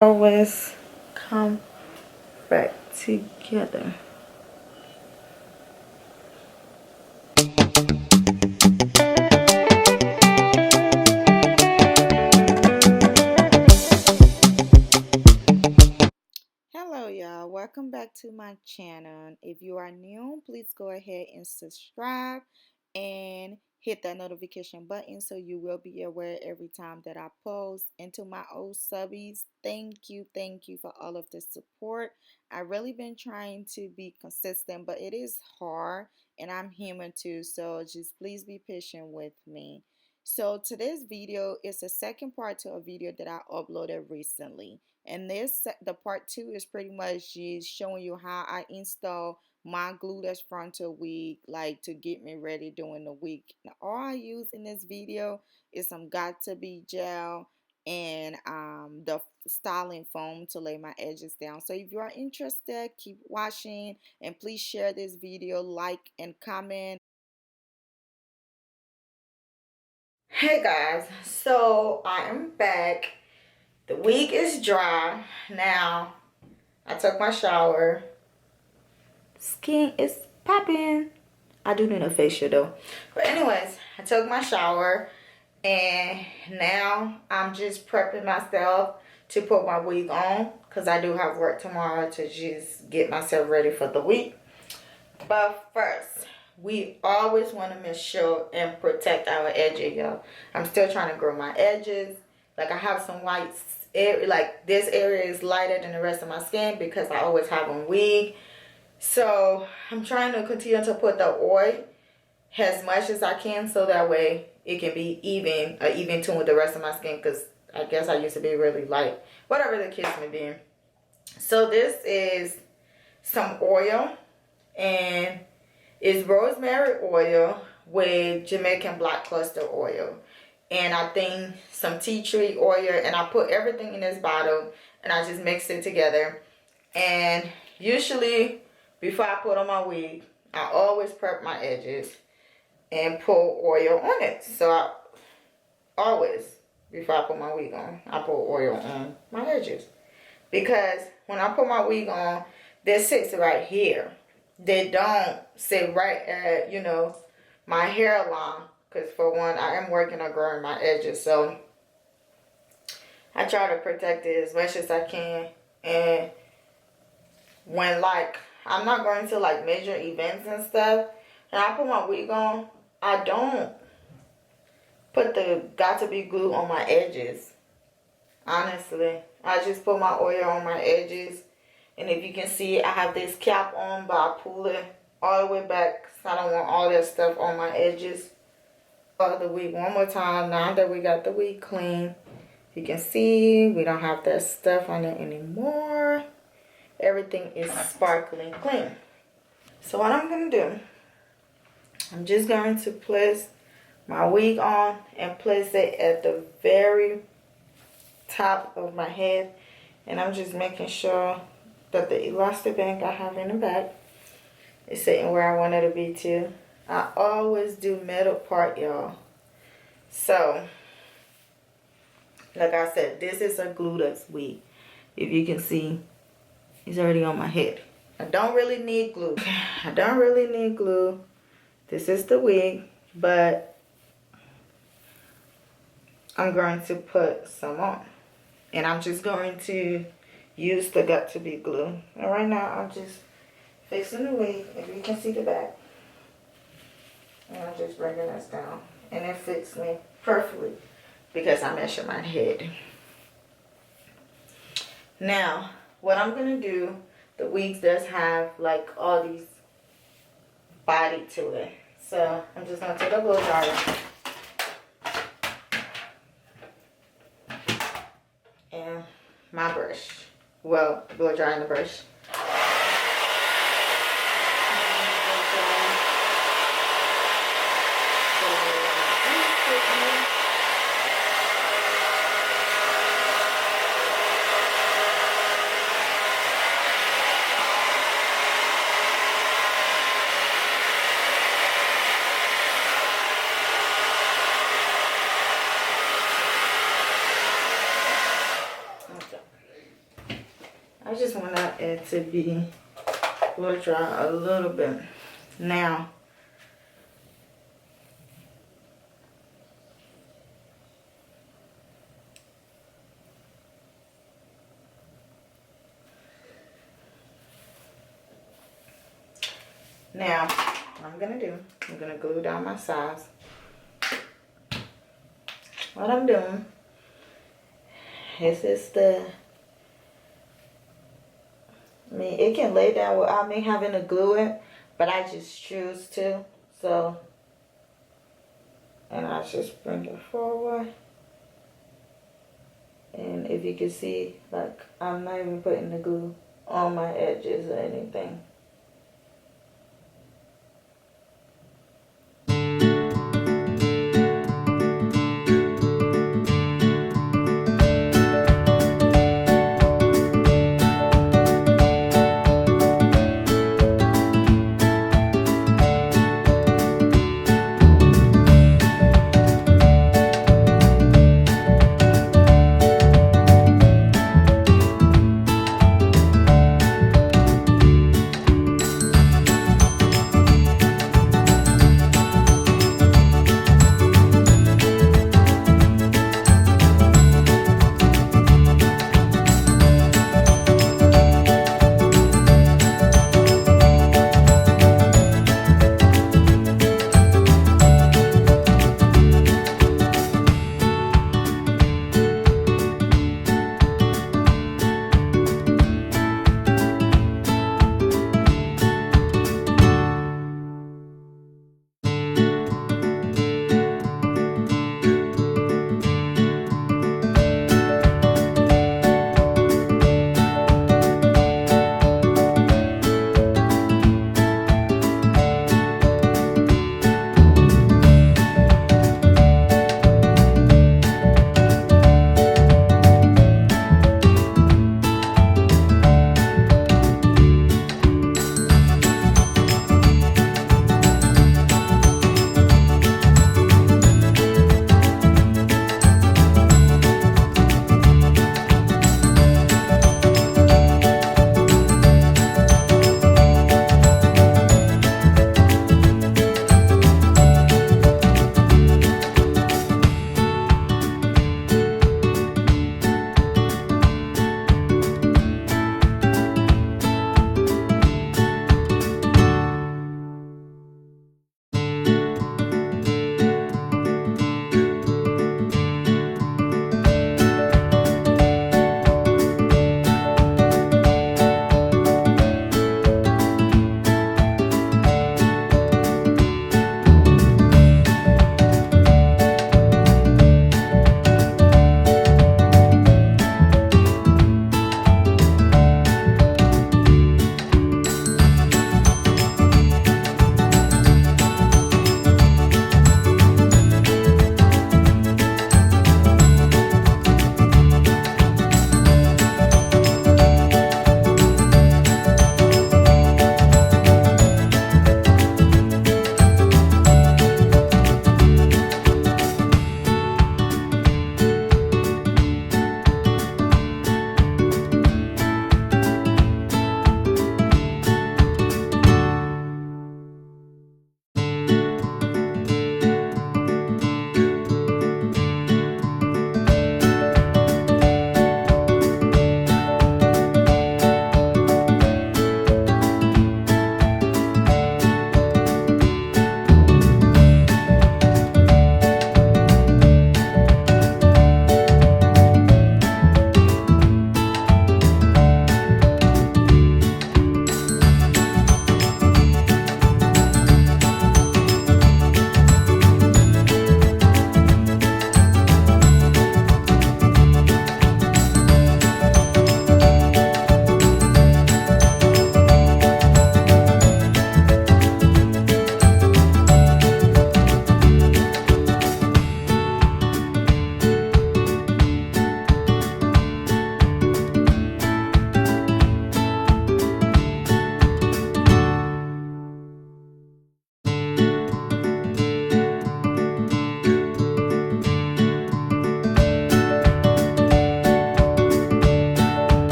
always come back together. Hello y'all, welcome back to my channel. If you are new, please go ahead and subscribe and hit that notification button so you will be aware every time that I post. And to my old subbies, thank you for all of the support. I've really been trying to be consistent, but it is hard and I'm human too, so just please be patient with me. So today's video is the second part to a video that I uploaded recently. And the part two is pretty much just showing you how I install my glueless frontal wig, like to get me ready during the week. Now, all I use in this video is some got to be gel and the styling foam to lay my edges down. So if you are interested, keep watching and please share this video, like and comment. Hey guys, so I am back. The wig is dry now. I took my shower. Skin is popping. I do need a facial though. But anyways, I took my shower and now I'm just prepping myself to put my wig on because I do have work tomorrow to just get myself ready for the week. But first, we always want to make sure and protect our edges, y'all. I'm still trying to grow my edges. Like I have some whites, like this area is lighter than the rest of my skin because I always have on wig. So I'm trying to continue to put the oil as much as I can so that way it can be even tone with the rest of my skin, because I guess I used to be really light. Whatever the case may be. So this is some oil, and it's rosemary oil with Jamaican black cluster oil. And I think some tea tree oil, and I put everything in this bottle and I just mix it together. And usually before I put on my wig, I always prep my edges and pour oil on it. So I always, before I put my wig on, I pour oil on my edges. Because when I put my wig on, this sits right here. They don't sit right at, my hairline. Because for one, I am working on growing my edges. So I try to protect it as much as I can. And when I'm not going to major events and stuff, and I put my wig on, I don't put the got to be glue on my edges. Honestly, I just put my oil on my edges. And if you can see, I have this cap on, but I pull it all the way back because I don't want all that stuff on my edges. The wig one more time now that we got the wig clean. You can see we don't have that stuff on it anymore. Everything is sparkling clean. So what I'm going to do, I'm just going to place my wig on and place it at the very top of my head. And I'm just making sure that the elastic band I have in the back is sitting where I want it to be too. I always do middle part, y'all. So, like I said, this is a glueless wig. If you can see, it's already on my head. I don't really need glue. I don't really need glue. This is the wig, but I'm going to put some on. And I'm just going to use the got to be glue. And right now, I'm just fixing the wig. If you can see the back. And I'm just bringing this down. And it fits me perfectly because I measure my head. Now, what I'm going to do, the wigs does have all these body to it. So, I'm just going to take a blow dryer. And my brush. Well, blow drying the brush. I just want it to be blow dry a little bit. Now, what I'm gonna do, I'm gonna glue down my sides. What I'm doing, this is I mean, it can lay down without me having to glue it, but I just choose to. So, and I just bring it forward. And if you can see, like, I'm not even putting the glue on my edges or anything.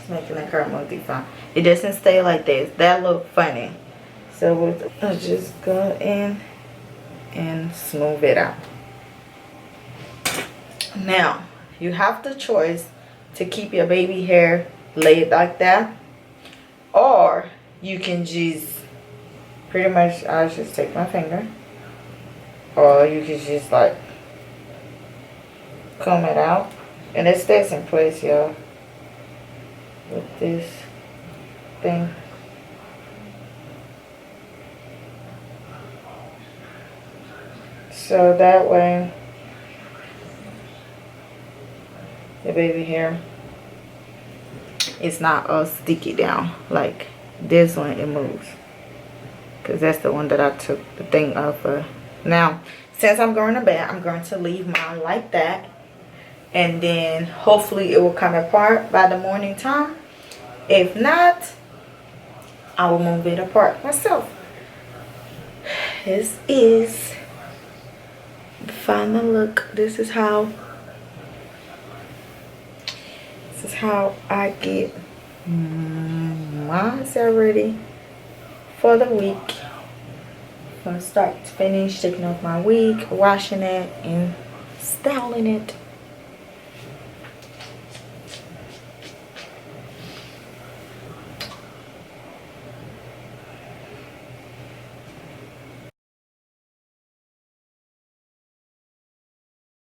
making the curl more defined. It doesn't stay like this. That look funny. So I'll just go in and smooth it out. Now, you have the choice to keep your baby hair laid like that, or you can just pretty much, I'll just take my finger, or you can just like comb it out, and it stays in place, y'all, with this thing. So that way the baby hair is not all sticky down. Like this one, it moves, because that's the one that I took the thing off of. Now, since I'm going to bed, I'm going to leave mine like that, and then hopefully it will come apart by the morning time. If not, I will move it apart myself. This is the final look. This is how I get my hair ready for the week. From start to finish, taking off my wig, washing it, and styling it.